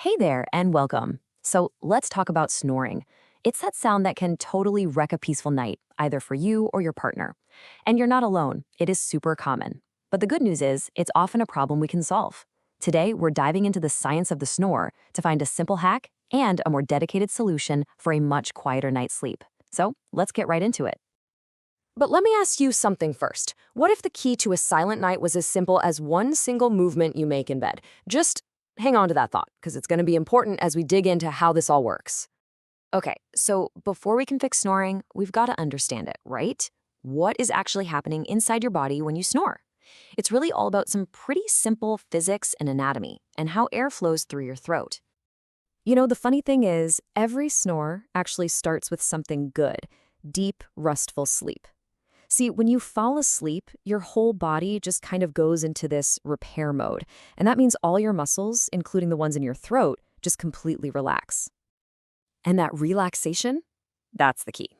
Hey there, and welcome. So let's talk about snoring. It's that sound that can totally wreck a peaceful night, either for you or your partner. And you're not alone, it is super common. But the good news is, it's often a problem we can solve. Today, we're diving into the science of the snore to find a simple hack and a more dedicated solution for a much quieter night's sleep. So let's get right into it. But let me ask you something first. What if the key to a silent night was as simple as one single movement you make in bed? Just hang on to that thought, because it's going to be important as we dig into how this all works. Okay, so before we can fix snoring, we've got to understand it, right? What is actually happening inside your body when you snore? It's really all about some pretty simple physics and anatomy and how air flows through your throat. You know, the funny thing is, every snore actually starts with something good, deep, restful sleep. See, when you fall asleep, your whole body just kind of goes into this repair mode. And that means all your muscles, including the ones in your throat, just completely relax. And that relaxation, that's the key.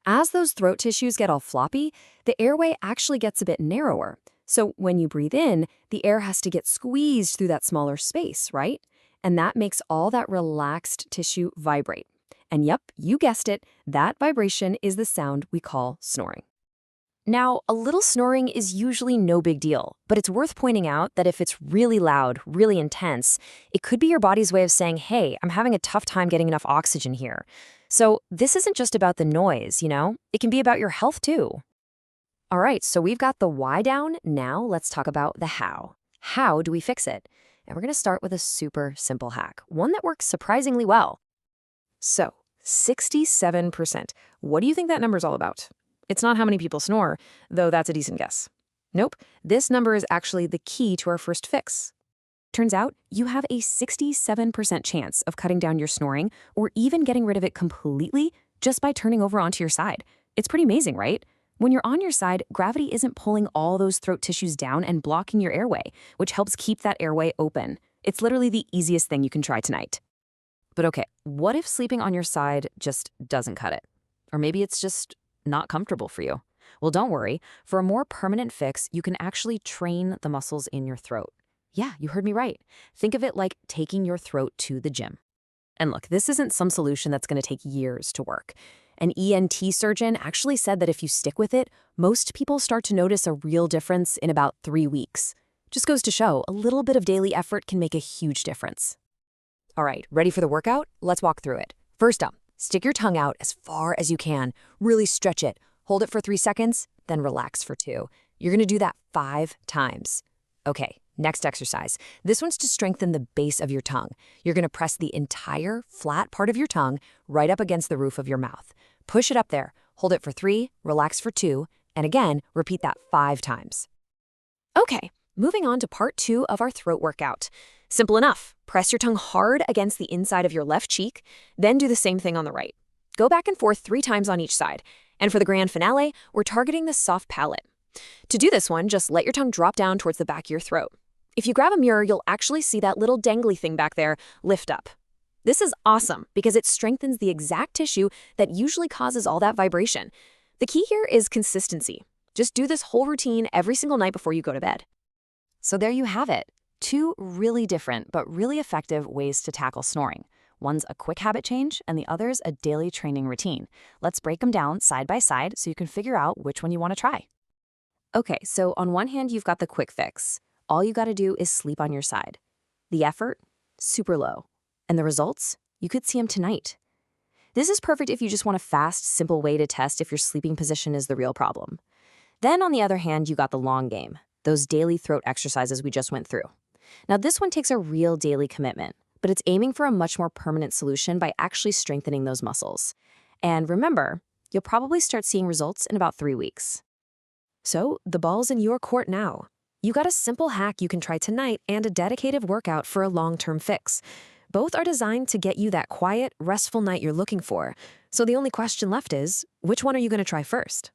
As those throat tissues get all floppy, the airway actually gets a bit narrower. So when you breathe in, the air has to get squeezed through that smaller space, right? And that makes all that relaxed tissue vibrate. And yep, you guessed it, that vibration is the sound we call snoring. Now, a little snoring is usually no big deal, but it's worth pointing out that if it's really loud, really intense, it could be your body's way of saying, hey, I'm having a tough time getting enough oxygen here. So this isn't just about the noise, It can be about your health too. All right, so we've got the why down. Now let's talk about the how. How do we fix it? And we're going to start with a super simple hack, one that works surprisingly well. So, 67%. What do you think that number's all about? It's not how many people snore, though that's a decent guess. Nope, this number is actually the key to our first fix. Turns out, you have a 67% chance of cutting down your snoring or even getting rid of it completely just by turning over onto your side. It's pretty amazing, right? When you're on your side, gravity isn't pulling all those throat tissues down and blocking your airway, which helps keep that airway open. It's literally the easiest thing you can try tonight. But okay, what if sleeping on your side just doesn't cut it? Or maybe it's just not comfortable for you. Well, don't worry. For a more permanent fix, you can actually train the muscles in your throat. Yeah, you heard me right. Think of it like taking your throat to the gym. And look, this isn't some solution that's going to take years to work. An ENT surgeon actually said that if you stick with it, most people start to notice a real difference in about 3 weeks. Just goes to show, a little bit of daily effort can make a huge difference. All right, ready for the workout? Let's walk through it. First up, stick your tongue out as far as you can. Really stretch it. Hold it for 3 seconds, then relax for 2. You're going to do that 5 times. Okay, next exercise. This one's to strengthen the base of your tongue. You're going to press the entire flat part of your tongue right up against the roof of your mouth. Push it up there. Hold it for 3, relax for 2, and again, repeat that 5 times. Okay, moving on to part 2 of our throat workout. Simple enough. Press your tongue hard against the inside of your left cheek, then do the same thing on the right. Go back and forth 3 times on each side. And for the grand finale, we're targeting the soft palate. To do this one, just let your tongue drop down towards the back of your throat. If you grab a mirror, you'll actually see that little dangly thing back there lift up. This is awesome because it strengthens the exact tissue that usually causes all that vibration. The key here is consistency. Just do this whole routine every single night before you go to bed. So there you have it. 2 really different but really effective ways to tackle snoring. One's a quick habit change and the other's a daily training routine. Let's break them down side by side so you can figure out which one you want to try. Okay, so on one hand, you've got the quick fix. All you got to do is sleep on your side. The effort? Super low. And the results? You could see them tonight. This is perfect if you just want a fast, simple way to test if your sleeping position is the real problem. Then on the other hand, you got the long game, those daily throat exercises we just went through. Now this one takes a real daily commitment, but it's aiming for a much more permanent solution by actually strengthening those muscles. And remember, you'll probably start seeing results in about 3 weeks. So the ball's in your court now. You got a simple hack you can try tonight and a dedicated workout for a long-term fix. Both are designed to get you that quiet, restful night you're looking for. So the only question left is, which one are you going to try first?